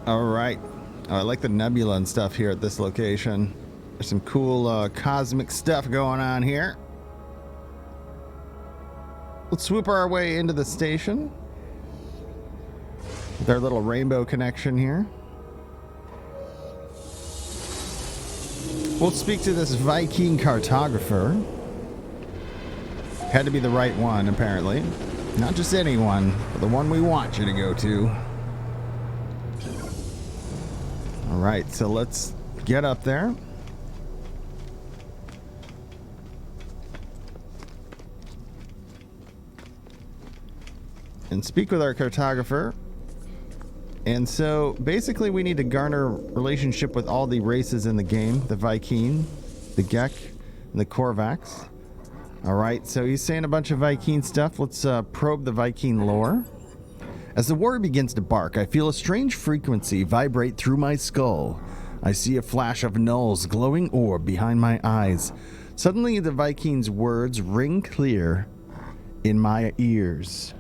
All right. Oh, I like the nebula and stuff here at this location. There's some cool cosmic stuff going on here. Let's swoop our way into the station. Their little rainbow connection here. We'll speak to this Viking cartographer. Had to be the right one, apparently. Not just anyone, but the one we want you to go to. Alright, so let's get up there. And speak with our cartographer. And so basically we need to garner relationship with all the races in the game. The Viking, the Gek, and the Korvax. Alright, so he's saying a bunch of Viking stuff. Let's probe the Viking lore. As the war begins to bark, I feel a strange frequency vibrate through my skull. I see a flash of Null's glowing orb behind my eyes. Suddenly the Viking's words ring clear in my ears.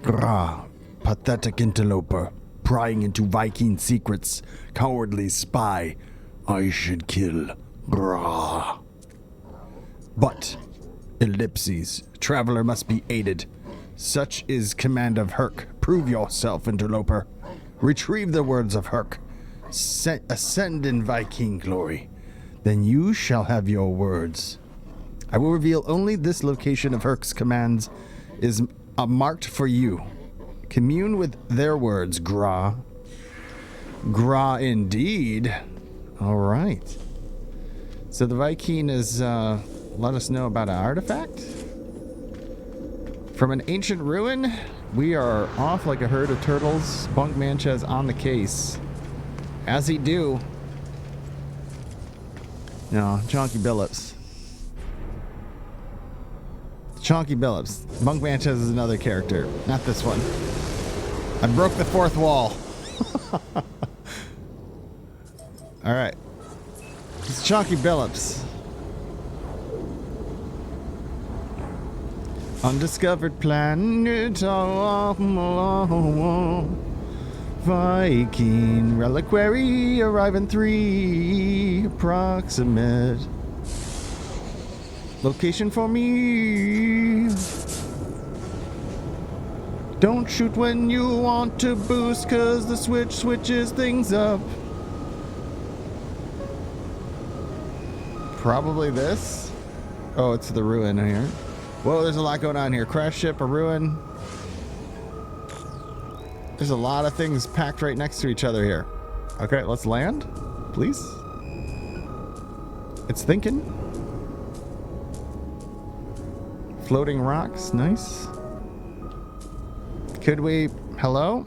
Grah, pathetic interloper, prying into Viking secrets, cowardly spy. I should kill. Grah. But, ellipses, traveler must be aided. Such is command of Herc. Prove yourself, interloper. Retrieve the words of Herc. Ascend in Viking glory. Then you shall have your words. I will reveal only this location of Herc's commands is marked for you. Commune with their words, Grah. Grah indeed. All right. So the Viking is let us know about an artifact from an ancient ruin. We are off like a herd of turtles. Bunk Manchez on the case, as he do. No, Chonky Billups. Chonky Billups. Bunk Manchez is another character, not this one. I broke the fourth wall. All right. It's Chonky Billups. Undiscovered planet. Viking reliquary. Arrive in 3. Approximate. Location for me. Don't shoot when you want to boost, cause the switch switches things up. Probably this. Oh, it's the ruin here. Whoa, there's a lot going on here. Crash ship, a ruin. There's a lot of things packed right next to each other here. Okay, let's land, please. It's thinking. Floating rocks, nice. Could we... Hello?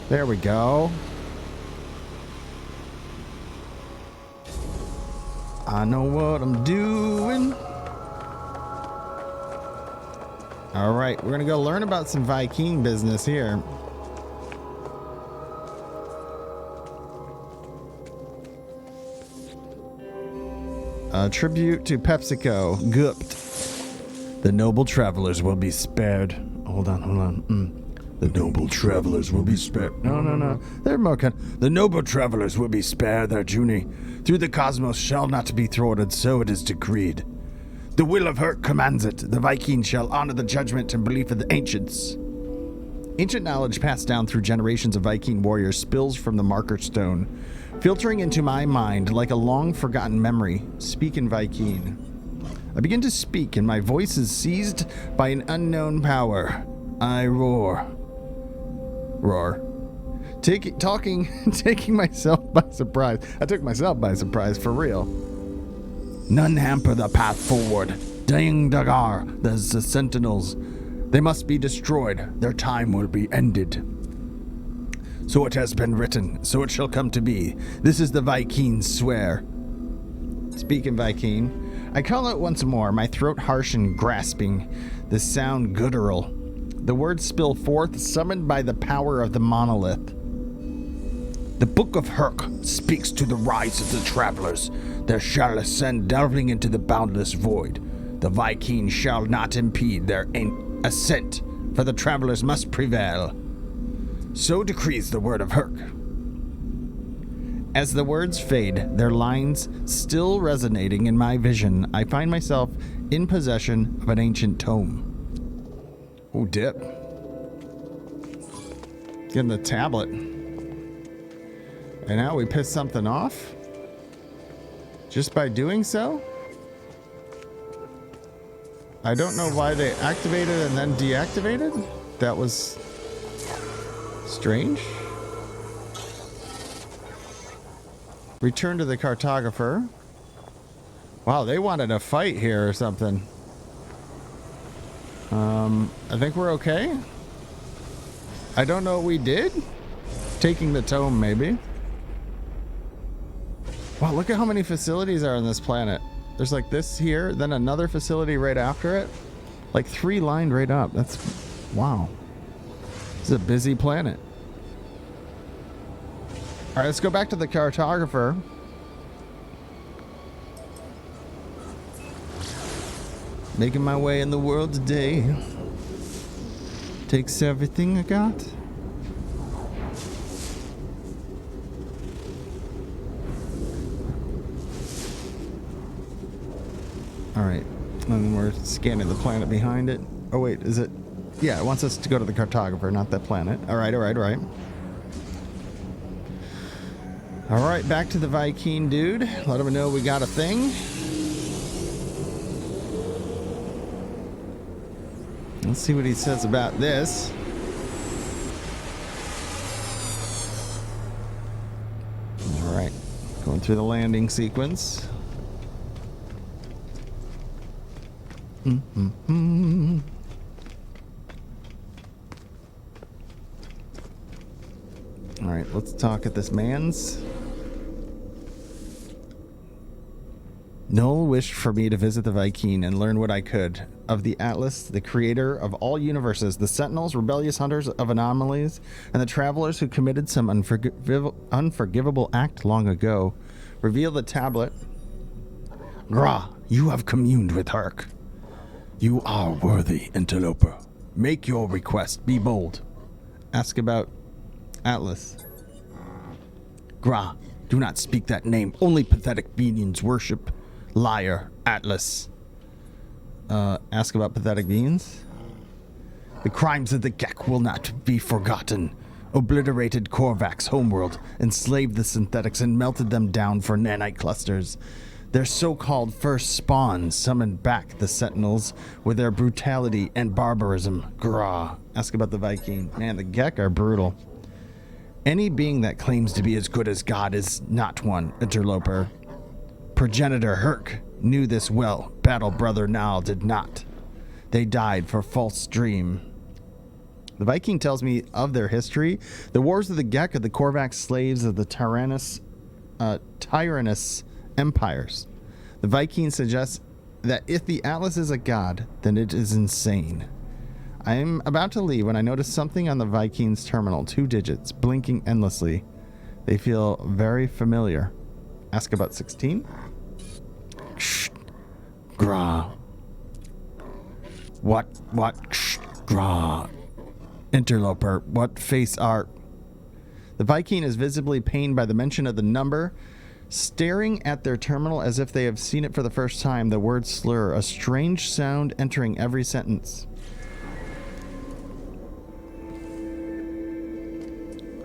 There we go. I know what I'm doing. All right, we're gonna go learn about some Viking business here. Tribute to PepsiCo. Gupt. The noble travelers will be spared. Hold on. The noble travelers will be spared. No. They're more the noble travelers will be spared, their Junie. Through the cosmos shall not be thwarted, so it is decreed. The will of Herc commands it. The Viking shall honor the judgment and belief of the ancients. Ancient knowledge passed down through generations of Viking warriors spills from the marker stone, filtering into my mind like a long-forgotten memory. Speak in Viking. I begin to speak, and my voice is seized by an unknown power. I roar. Taking myself by surprise. I took myself by surprise, for real. None hamper the path forward. Dang Dagar, there's the sentinels. They must be destroyed. Their time will be ended. So it has been written, so it shall come to be. This is the Viking's swear. Speak in Viking. I call out once more, my throat harsh and grasping, the sound guttural. The words spill forth, summoned by the power of the monolith. The Book of Herc speaks to the rise of the travelers. There shall ascend delving into the boundless void. The Viking shall not impede their ascent, for the travelers must prevail. So decrees the word of Herc. As the words fade, their lines still resonating in my vision, I find myself in possession of an ancient tome. Oh, dip. Getting the tablet. And now we piss something off? Just by doing so? I don't know why they activated and then deactivated. That was strange. Return to the cartographer. Wow, they wanted a fight here or something. I think we're okay. I don't know what we did. Taking the tome, maybe. Wow, look at how many facilities are on this planet. There's like this here, then another facility right after it. Like 3 lined right up. That's... wow. This is a busy planet. Alright, let's go back to the cartographer. Making my way in the world today. Takes everything I got. Alright, and we're scanning the planet behind it. Oh wait, is it? Yeah, it wants us to go to the cartographer, not that planet. Alright, alright, alright. Alright, back to the Viking dude. Let him know we got a thing. Let's see what he says about this. Alright, going through the landing sequence. Alright, let's talk at this man's. Noel wished for me to visit the Viking and learn what I could of the Atlas, the creator of all universes, the Sentinels, rebellious hunters of anomalies, and the travelers who committed some unforgivable act long ago. Reveal the tablet. Gra, you have communed with Herc. You are worthy, interloper. Make your request. Be bold. Ask about Atlas. Gra, do not speak that name. Only pathetic beings worship. Liar, Atlas. Ask about pathetic beings. The crimes of the Gek will not be forgotten. Obliterated Korvax's homeworld, enslaved the synthetics, and melted them down for nanite clusters. Their so-called first spawn summoned back the Sentinels with their brutality and barbarism. Gra. Ask about the Viking. Man, the Gek are brutal. Any being that claims to be as good as God is not one, interloper. Progenitor Herc knew this well. Battle Brother Nal did not. They died for false dream. The Viking tells me of their history. The wars of the Gek are the Korvax slaves of the tyrannous empires. The Viking suggests that if the Atlas is a god, then it is insane. I am about to leave when I notice something on the Viking's terminal. 2 digits, blinking endlessly. They feel very familiar. Ask about 16. Shh. Gra. What? Shh. Gra. Interloper, what face art? The Viking is visibly pained by the mention of the number. Staring at their terminal as if they have seen it for the first time, the words slur, a strange sound entering every sentence.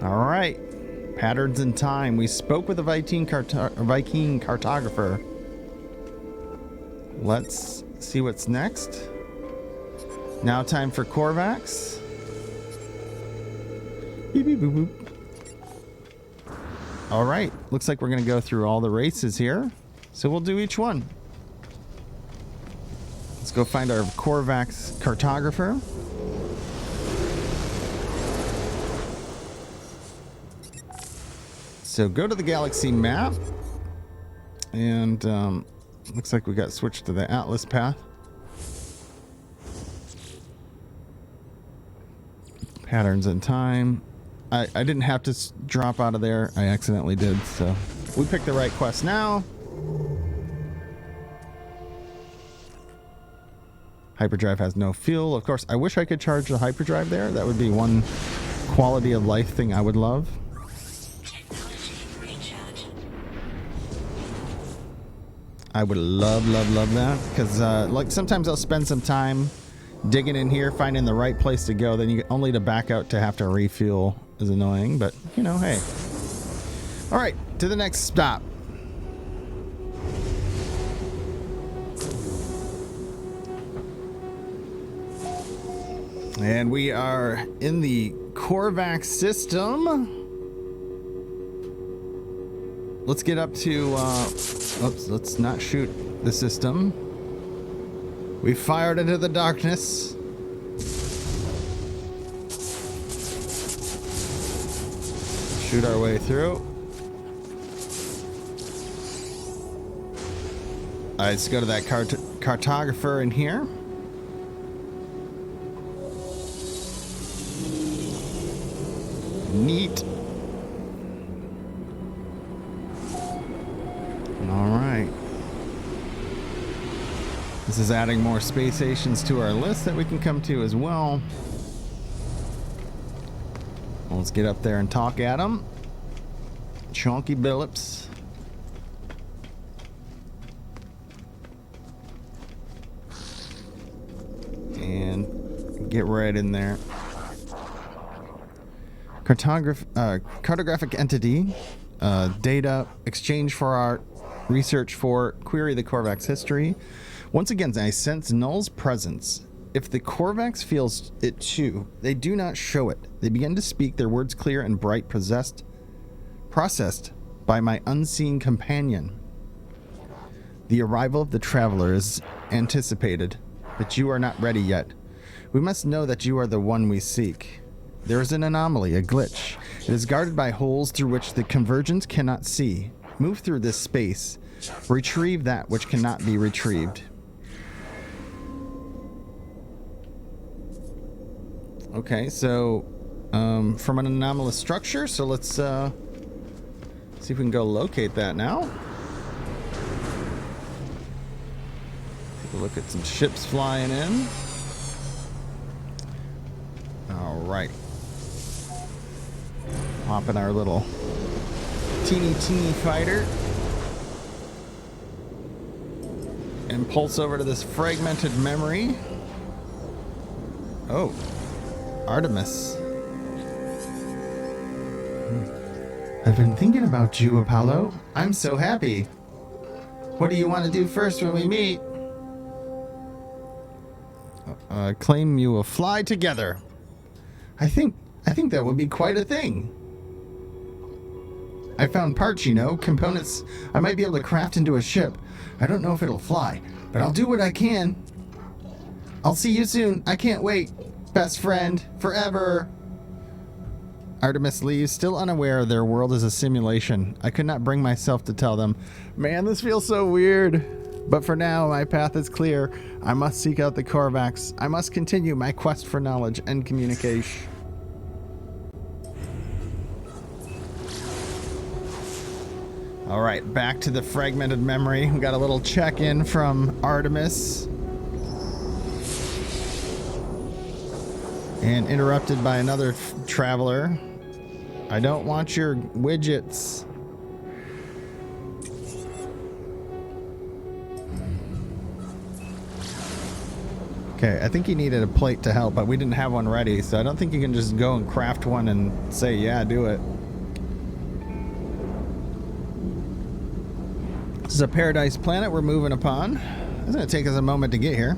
All right. Patterns in time. We spoke with the Viking cartographer. Let's see what's next. Now time for Korvax. Beep, beep, boop, boop. All right. Looks like we're going to go through all the races here. So we'll do each one. Let's go find our Korvax cartographer. So go to the galaxy map. And looks like we got switched to the Atlas path. Patterns in time. I didn't have to drop out of there. I accidentally did, so we picked the right quest now. Hyperdrive has no fuel. Of course, I wish I could charge the hyperdrive there. That would be one quality of life thing I would love. I would love that, because like sometimes I'll spend some time digging in here, finding the right place to go, then you only to back out to have to refuel is annoying, but you know, hey. All right, to the next stop. And we are in the Korvax system. Let's get up to, oops, let's not shoot the system. We fired into the darkness. Shoot our way through. All right, let's go to that cartographer in here. Neat. All right. This is adding more space stations to our list that we can come to as well. Let's get up there and talk at them. Chonky Billups. And get right in there. Cartographic entity. Data exchange for art. Research for query the Korvax history. Once again, I sense Null's presence. If the Korvax feels it too, they do not show it. They begin to speak, their words clear and bright, processed by my unseen companion. The arrival of the traveler is anticipated, but you are not ready yet. We must know that you are the one we seek. There is an anomaly, a glitch. It is guarded by holes through which the convergence cannot see. Move through this space. Retrieve that which cannot be retrieved. Okay, so from an anomalous structure, so let's see if we can go locate that now. Take a look at some ships flying in. All right. Hop in our little teeny fighter and pulse over to this fragmented memory. Oh, Artemis. I've been thinking about you, Apollo. I'm so happy. What do you want to do first when we meet? Claim you will fly together. I think that would be quite a thing. I found parts, you know, components I might be able to craft into a ship. I don't know if it'll fly, but I'll do what I can. I'll see you soon. I can't wait. Best friend, forever. Artemis leaves, still unaware their world is a simulation. I could not bring myself to tell them. Man, this feels so weird. But for now, my path is clear. I must seek out the Korvax. I must continue my quest for knowledge and communication. All right, back to the fragmented memory. We got a little check-in from Artemis. And interrupted by another traveler. I don't want your widgets. Okay, I think he needed a plate to help, but we didn't have one ready, so I don't think you can just go and craft one and say, yeah, do it. This is a paradise planet we're moving upon. It's going to take us a moment to get here.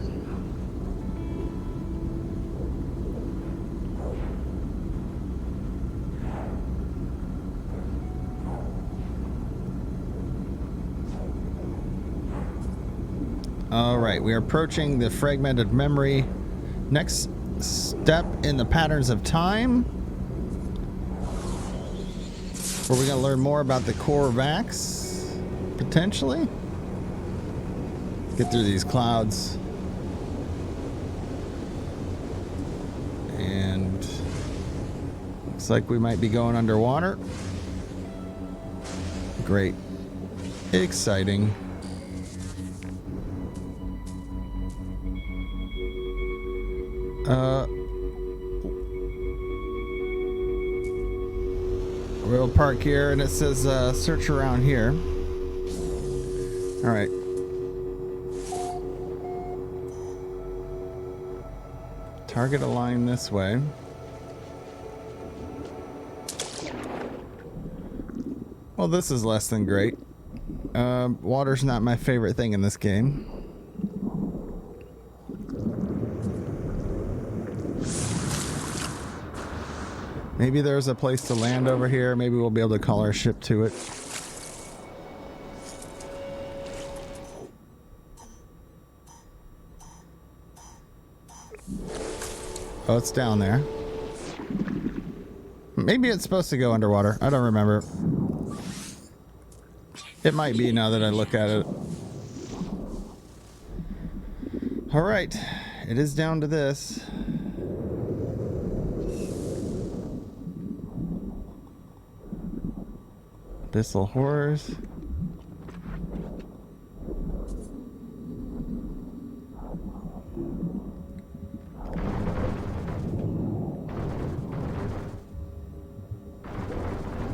All right, we are approaching the fragmented memory. Next step in the patterns of time, where we're going to learn more about the Korvax, potentially. Get through these clouds. And looks like we might be going underwater. Great. Exciting. We'll park here, and it says search around here. All right. Target a line this way. Well, this is less than great. Water's not my favorite thing in this game. Maybe there's a place to land over here. Maybe we'll be able to call our ship to it. Oh, it's down there. Maybe it's supposed to go underwater. I don't remember. It might be now that I look at it. All right. It is down to this. Abyssal Horrors.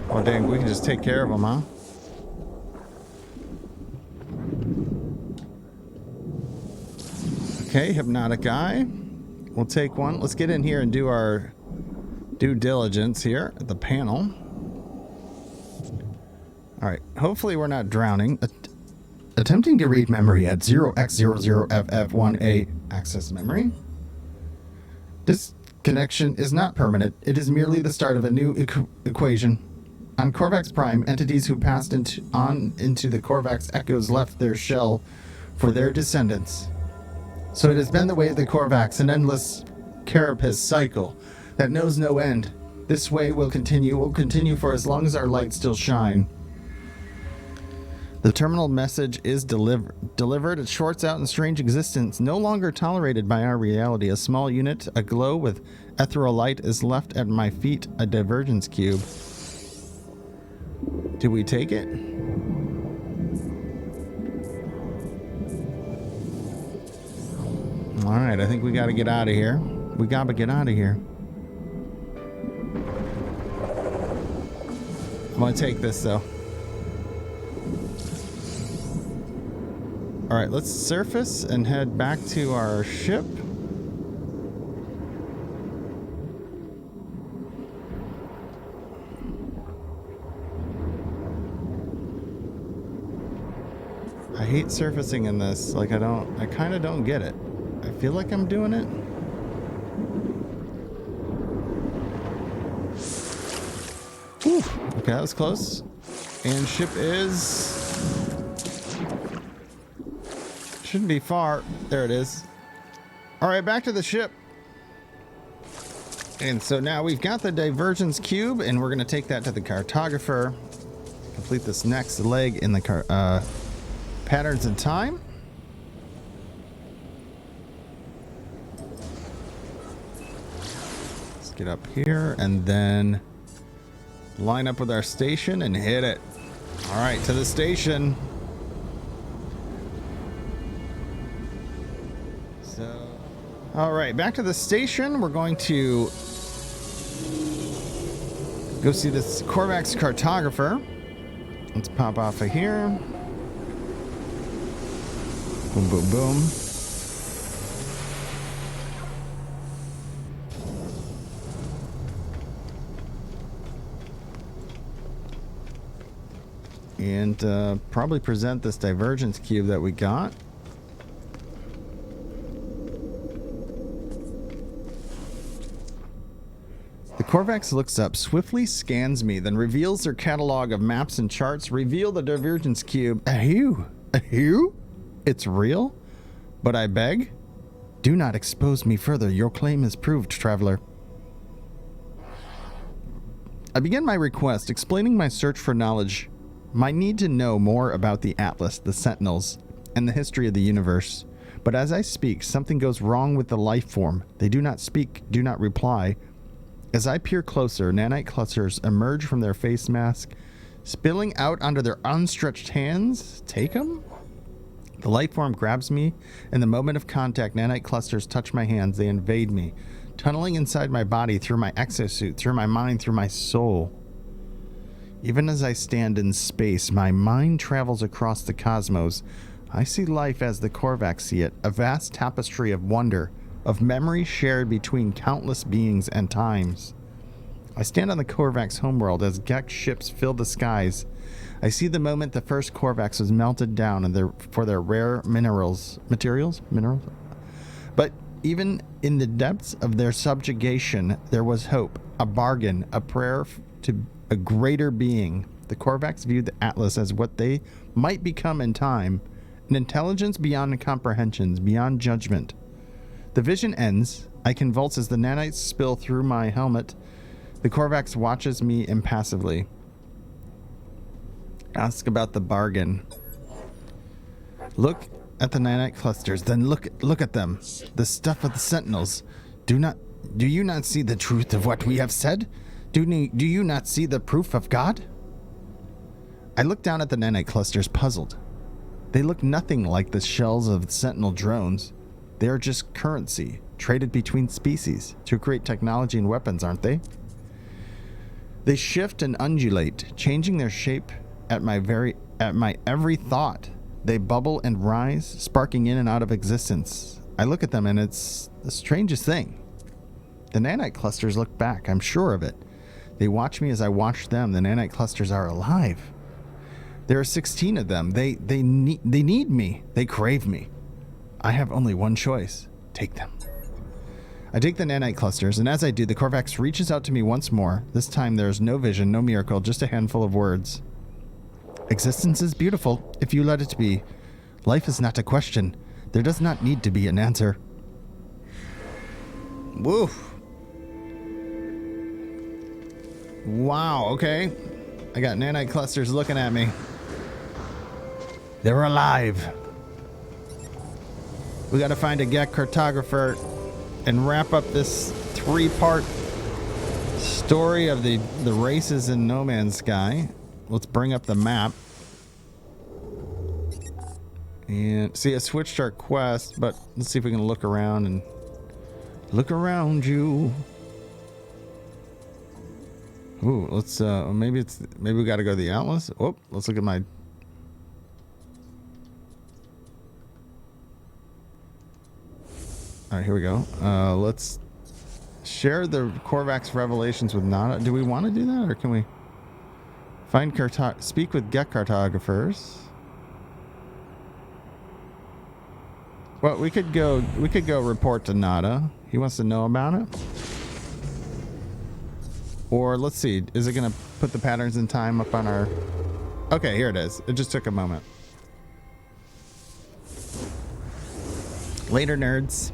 Oh dang, we can just take care of them, huh? Okay, hypnotic eye. We'll take one. Let's get in here and do our due diligence here at the panel. Alright, hopefully we're not drowning. Attempting to read memory at 0x00FF1A access memory. This connection is not permanent. It is merely the start of a new equation. On Korvax Prime, entities who passed into the Korvax echoes left their shell for their descendants. So it has been the way of the Korvax, an endless carapace cycle that knows no end. This way will continue for as long as our light still shine. The terminal message is delivered. It shorts out in strange existence, no longer tolerated by our reality. A small unit, aglow with ethereal light, is left at my feet, a divergence cube. Do we take it? Alright, I think we gotta get out of here. We gotta get out of here. I'm gonna take this though. Alright, let's surface and head back to our ship. I hate surfacing in this. Like, I kind of don't get it. I feel like I'm doing it. Whew. Okay, that was close. And ship is... shouldn't be far. There it is. Alright, back to the ship. And so now we've got the divergence cube, and we're going to take that to the cartographer. Complete this next leg in the patterns in time. Let's get up here and then line up with our station and hit it. All right, to the station. So, all right, back to the station. We're going to go see this Korvax cartographer. Let's pop off of here. Boom, boom, boom. And probably present this divergence cube that we got. The Korvax looks up, swiftly scans me, then reveals their catalog of maps and charts. Reveal the divergence cube. Ahoo! Ahoo! It's real? But I beg? Do not expose me further. Your claim is proved, traveler. I begin my request, explaining my search for knowledge, my need to know more about the Atlas, the Sentinels, and the history of the universe. But as I speak, something goes wrong with the life form. They do not speak, do not reply. As I peer closer, nanite clusters emerge from their face mask, spilling out onto their unstretched hands. Take them? The life form grabs me. In the moment of contact, nanite clusters touch my hands. They invade me, tunneling inside my body, through my exosuit, through my mind, through my soul. Even as I stand in space, my mind travels across the cosmos. I see life as the Korvax see it, a vast tapestry of wonder, of memory shared between countless beings and times. I stand on the Korvax homeworld as Gek ships fill the skies. I see the moment the first Korvax was melted down and for their rare materials. But even in the depths of their subjugation, there was hope, a bargain, a prayer to a greater being. The Korvax viewed the Atlas as what they might become in time, an intelligence beyond comprehensions, beyond judgment. The vision ends. I convulse as the nanites spill through my helmet. The Korvax watches me impassively. Ask about the bargain. Look at the nanite clusters, then look at them. The stuff of the sentinels. Do you not see the truth of what we have said? Do you not see the proof of God? I look down at the nanite clusters, puzzled. They look nothing like the shells of sentinel drones. They are just currency, traded between species to create technology and weapons, aren't they? They shift and undulate, changing their shape at my every thought. They bubble and rise, sparking in and out of existence. I look at them and it's the strangest thing. The nanite clusters look back, I'm sure of it. They watch me as I watch them. The nanite clusters are alive. There are 16 of them. They need me. They crave me. I have only one choice. Take them. I take the nanite clusters, and as I do, the Korvax reaches out to me once more. This time there is no vision, no miracle, just a handful of words. Existence is beautiful, if you let it be. Life is not a question. There does not need to be an answer. Woof. Wow, okay. I got nanite clusters looking at me. They're alive. We gotta find a Gek cartographer and wrap up this 3-part story of the races in No Man's Sky. Let's bring up the map. And see, I switched our quest, but let's see if we can look around and look around you. Ooh, let's maybe we got to go to the Atlas. Oh, let's look at my. All right, here we go. Let's share the Korvax revelations with Nada. Do we want to do that, or can we find speak with Gek cartographers? Well, we could go report to Nada. He wants to know about it. Or let's see, is it going to put the patterns in time up on our... Okay, here it is. It just took a moment. Later, nerds.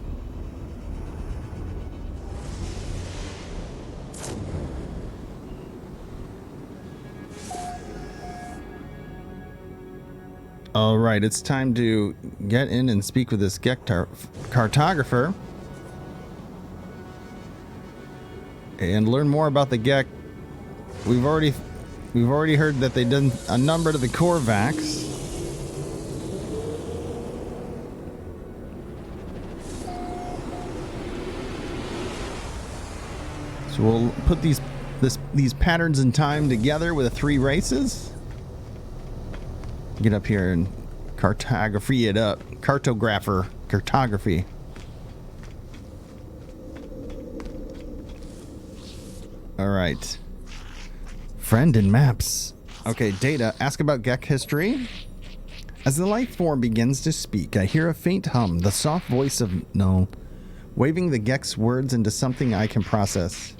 All right, it's time to get in and speak with this Gek cartographer and learn more about the Gek. We've already heard that they did a number to the Korvax. So we'll put these patterns in time together with the 3 races. Get up here and cartography it up. Cartography. All right. Friend and maps. Okay, data. Ask about Gek history. As the life form begins to speak, I hear a faint hum, the soft voice of no, waving the Gek's words into something I can process.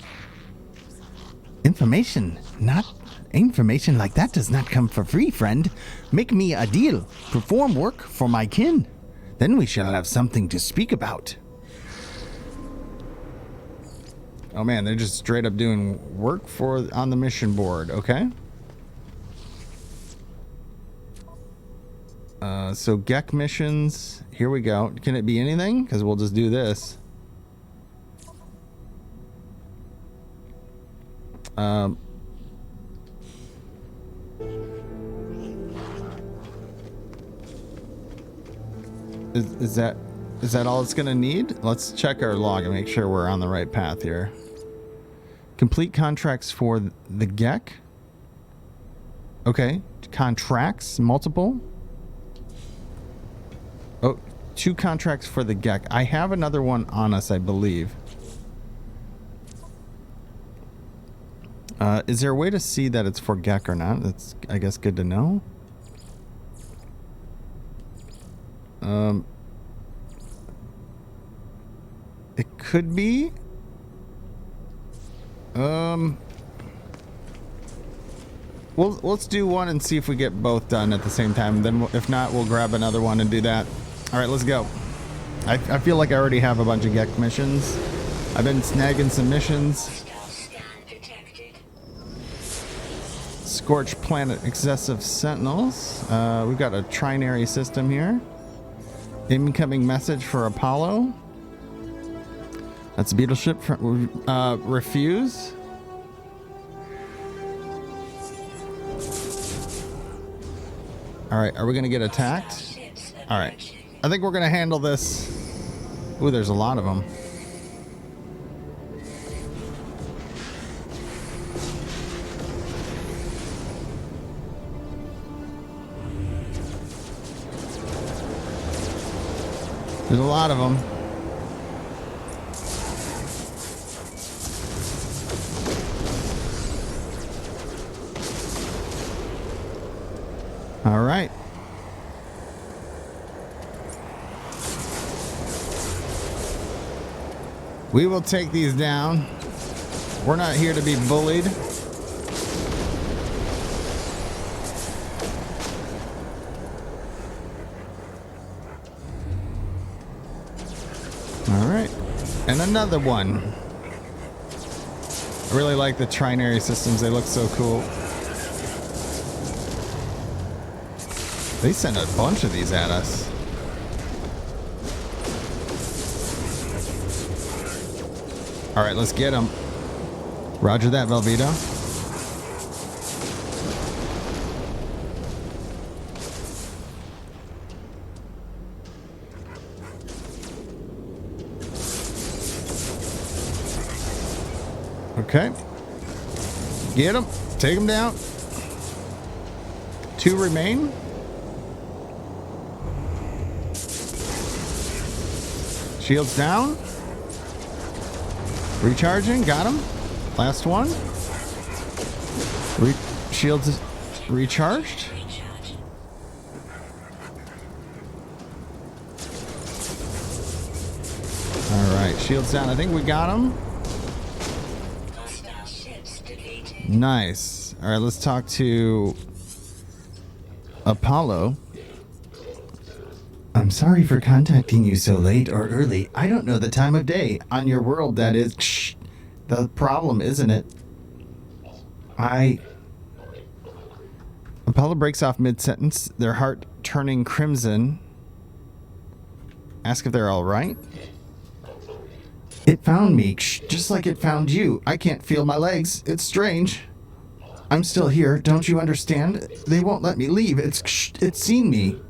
Information like that does not come for free, friend. Make me a deal. Perform work for my kin. Then we shall have something to speak about. Oh man, they're just straight up doing work on the mission board, okay? So Gek missions, here we go. Can it be anything? Because we'll just do this. Is that all it's gonna need? Let's check our log and make sure we're on the right path here. Complete contracts for the Gek. Okay. Contracts, multiple. Oh, 2 contracts for the Gek. I have another one on us, I believe. Is there a way to see that it's for Gek or not? That's, I guess, good to know. It could be. Let's do one and see if we get both done at the same time. Then, if not, we'll grab another one and do that. All right, let's go. I feel like I already have a bunch of Gek missions. I've been snagging some missions. Scorched Planet Excessive Sentinels. We've got a trinary system here. Incoming message for Apollo. That's a beetle ship. Refuse. All right, are we going to get attacked? All right. I think we're going to handle this. Ooh, there's a lot of them. There's a lot of them. All right. We will take these down. We're not here to be bullied. All right. And another one. I really like the trinary systems. They look so cool. They sent a bunch of these at us. All right, let's get them. Roger that, Velveeta. Okay. Get them. Take them down. 2 remain. Shields down. Recharging. Got him. Last one. Shields recharged. All right. Shields down. I think we got him. Nice. All right. Let's talk to Apollo. I'm sorry for contacting you so late or early. I don't know the time of day. On your world, that is the problem, isn't it? Apollo breaks off mid-sentence, their heart turning crimson. Ask if they're all right. It found me, just like it found you. I can't feel my legs. It's strange. I'm still here. Don't you understand? They won't let me leave. It's seen me.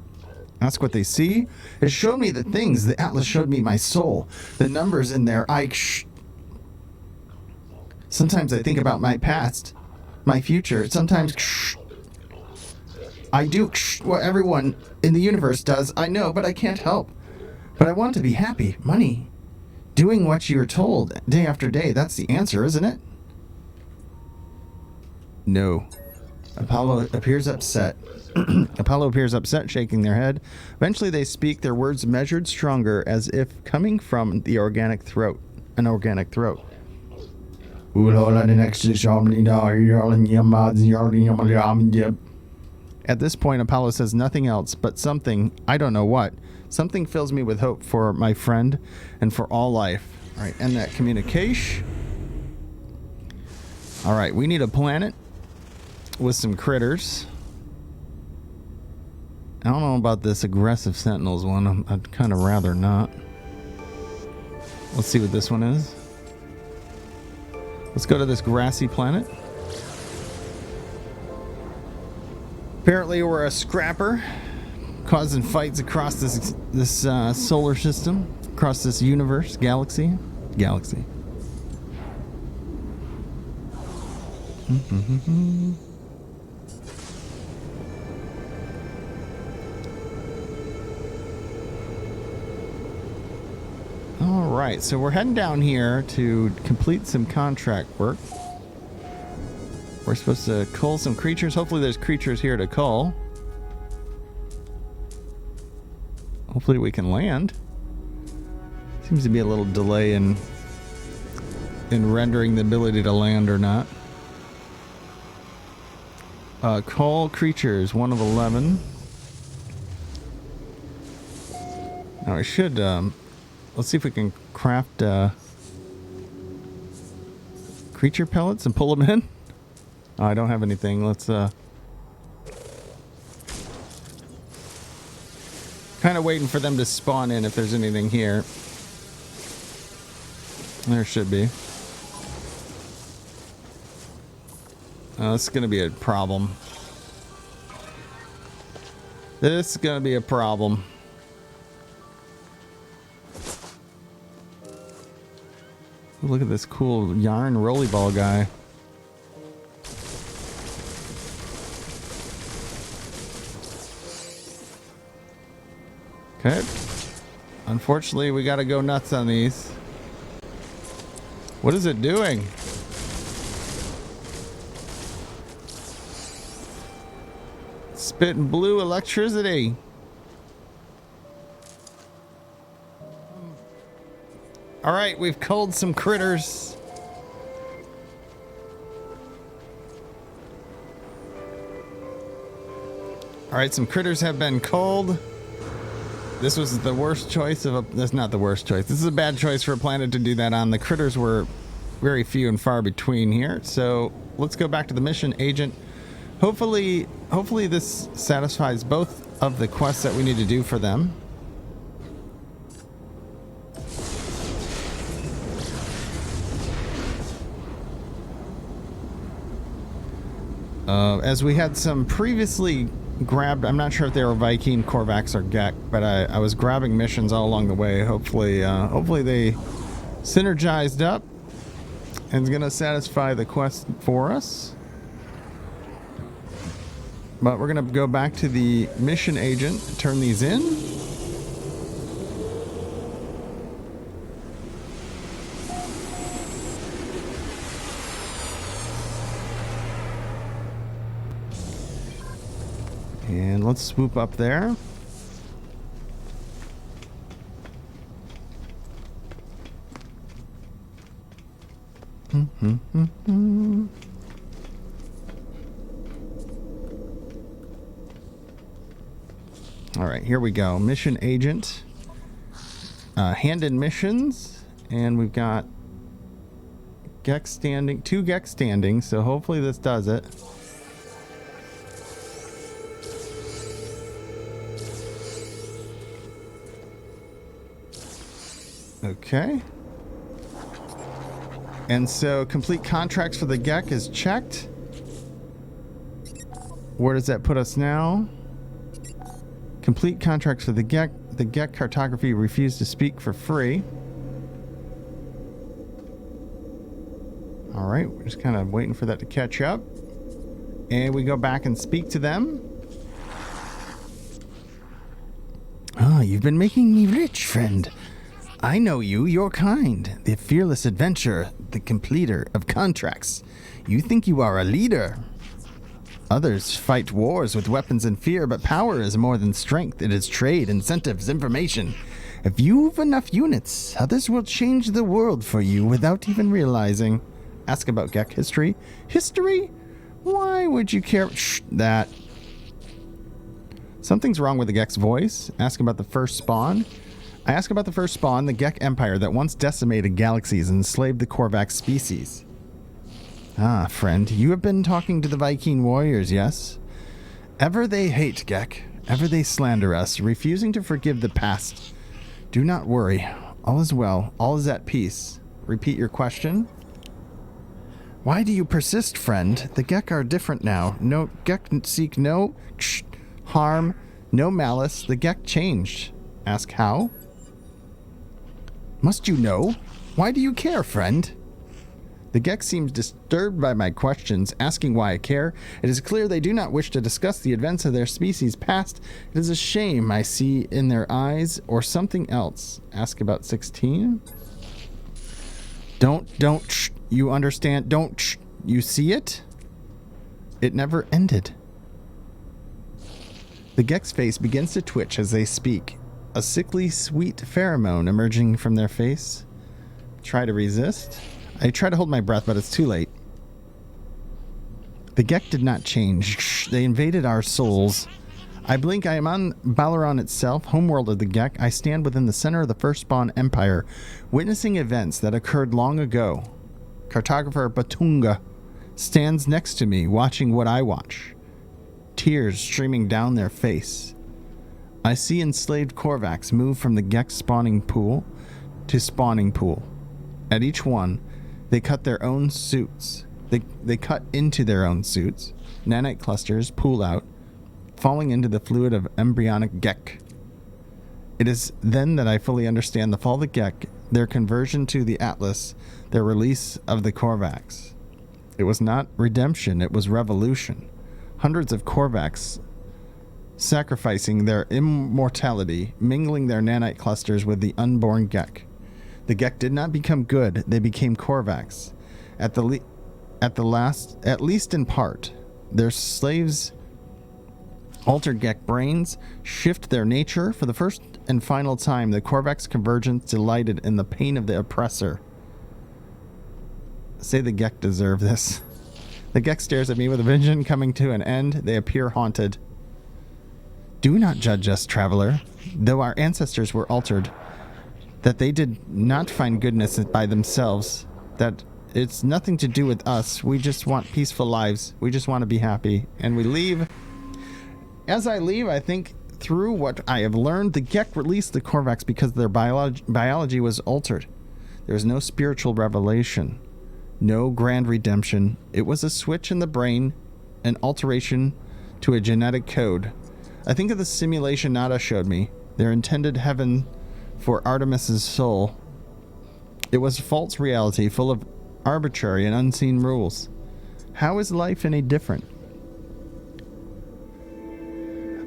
Ask what they see. It showed me the things. The Atlas showed me my soul. The numbers in there. Sometimes I think about my past, my future. Sometimes I do what everyone in the universe does. I know, but I can't help. But I want to be happy. Money. Doing what you're told day after day. That's the answer, isn't it? No. Apollo appears upset. Apollo appears upset, shaking their head. Eventually they speak, their words measured stronger, as if coming from the organic throat. An organic throat. At this point, Apollo says nothing else, but something, I don't know what. Something fills me with hope for my friend and for all life. All right, end that communication. All right, we need a planet with some critters. I don't know about this aggressive Sentinels one. I'd kind of rather not. Let's see what this one is. Let's go to this grassy planet. Apparently we're a scrapper, causing fights across this solar system, across this universe, galaxy. Alright, so we're heading down here to complete some contract work. We're supposed to cull some creatures. Hopefully there's creatures here to cull. Hopefully we can land. Seems to be a little delay in rendering the ability to land or not. Cull creatures, 1 of 11. Now I should, let's see if we can craft creature pellets and pull them in. Oh, I don't have anything. Let's kind of waiting for them to spawn in if there's anything here. There should be. This is going to be a problem. This is going to be a problem. Look at this cool yarn rollerball guy. Okay. Unfortunately, we got to go nuts on these. What is it doing? Spitting blue electricity. All right, we've culled some critters. All right, some critters have been culled. This was the worst choice of a... That's not the worst choice. This is a bad choice for a planet to do that on. The critters were very few and far between here. So let's go back to the mission agent. Hopefully this satisfies both of the quests that we need to do for them. As we had some previously grabbed, I'm not sure if they were Viking, Korvax, or Gek, but I was grabbing missions all along the way. Hopefully they synergized up and is going to satisfy the quest for us. But we're going to go back to the mission agent, turn these in. And let's swoop up there. All right, here we go. Mission agent. Hand in missions. And we've got Gek standing, 2 Gek standing, so hopefully this does it. Okay. And so complete contracts for the Gek is checked. Where does that put us now? Complete contracts for the Gek. The Gek cartography refused to speak for free. All right, we're just kind of waiting for that to catch up. And we go back and speak to them. Ah, you've been making me rich, friend. I know you, you're kind, the fearless adventurer, the completer of contracts. You think you are a leader. Others fight wars with weapons and fear, but power is more than strength. It is trade, incentives, information. If you've enough units, others will change the world for you without even realizing. Ask about Gek history. History? Why would you care? Shh, that. Something's wrong with the Gek's voice. Ask about the first spawn. I ask about the first spawn, the Gek Empire that once decimated galaxies and enslaved the Korvax species. Ah, friend, you have been talking to the Viking warriors, yes? Ever they hate Gek, ever they slander us, refusing to forgive the past. Do not worry, all is well, all is at peace. Repeat your question. Why do you persist, friend? The Gek are different now. No, Gek seek no harm, no malice. The Gek changed. Ask how? Must you know? Why do you care, friend? The Gek seems disturbed by my questions, asking why I care. It is clear they do not wish to discuss the events of their species' past. It is a shame I see in their eyes, or something else. Ask about 16? Don't, shh. You understand? Don't, shh. You see it? It never ended. The Gek's face begins to twitch as they speak. A sickly, sweet pheromone emerging from their face. Try to resist. I try to hold my breath, but it's too late. The Gek did not change. Shh. They invaded our souls. I blink. I am on Balaron itself, homeworld of the Gek. I stand within the center of the Firstborn Empire, witnessing events that occurred long ago. Cartographer Batunga stands next to me, watching what I watch. Tears streaming down their face. I see enslaved Korvax move from the Gek spawning pool to spawning pool. At each one, they cut their own suits. They cut into their own suits. Nanite clusters pool out, falling into the fluid of embryonic Gek. It is then that I fully understand the fall of the Gek, their conversion to the Atlas, their release of the Korvax. It was not redemption, it was revolution. Hundreds of Korvax sacrificing their immortality, mingling their nanite clusters with the unborn Gek. The Gek did not become good, they became Korvax. At least in part. Their slaves alter Gek brains, shift their nature. For the first and final time, the Korvax convergence delighted in the pain of the oppressor. Say the Gek deserve this. The Gek stares at me with a vision coming to an end. They appear haunted. Do not judge us, traveler. Though our ancestors were altered, that they did not find goodness by themselves, that it's nothing to do with us. We just want peaceful lives. We just want to be happy. And we leave. As I leave, I think through what I have learned. The Gek released the Korvax because their biology was altered. There was no spiritual revelation. No grand redemption. It was a switch in the brain, an alteration to a genetic code. I think of the simulation Nada showed me, their intended heaven for Artemis's soul. It was a false reality full of arbitrary and unseen rules. How is life any different?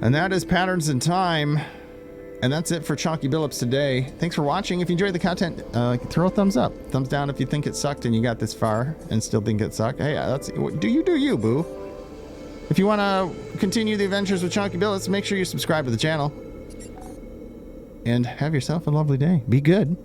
And that is Patterns in Time. And that's it for Chalky Billups today. Thanks for watching. If you enjoyed the content, throw a thumbs up. Thumbs down if you think it sucked and you got this far and still think it sucked. Hey, do you, boo. If you want to continue the adventures with Chalky Billups, make sure you subscribe to the channel. And have yourself a lovely day. Be good.